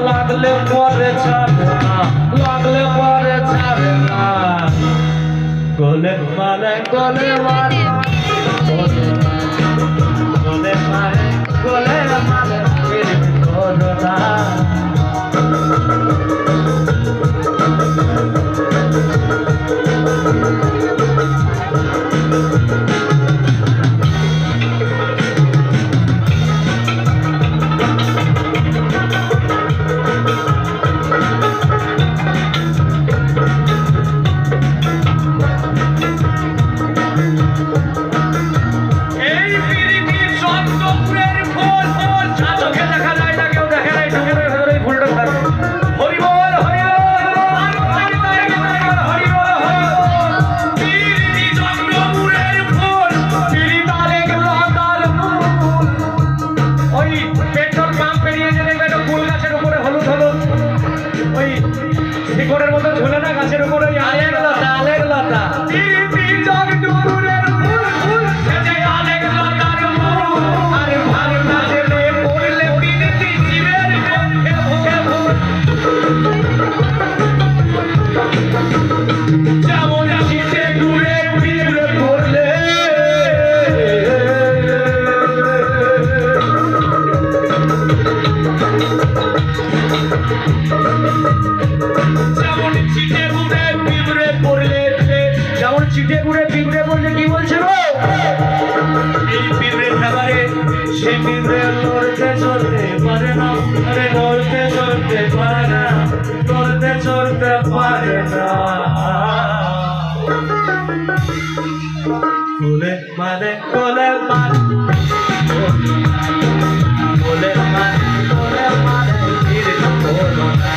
লাগলে পরে ছাড়ে না, লাগলে পরে ছাড়ে না, গোলে মানে গোলে মানে গোলে মানে গোলে মানে করো না। শিকড়ের মতো ঝোলে না গাছের উপরে আলেক লতা আলেক লতা যেমন শীতে ঘুরে ঘুরে পড়লে যেমন চিটে ঘুরে পিঁপড়ে পড়লে, যেমন চিটে ঘুরে পিঁপড়ে পড়লে কি বলছে গো? এই পিঁপড়ে খাবারে সে পিঁপড়ে লড়তে চলতে পারে না, আরে লড়তে চলতে পারে না, লড়তে চলতে পারে না। গোলে মানে গোলে মানে গোলে মানে গোলে মানে ফিরে করো না।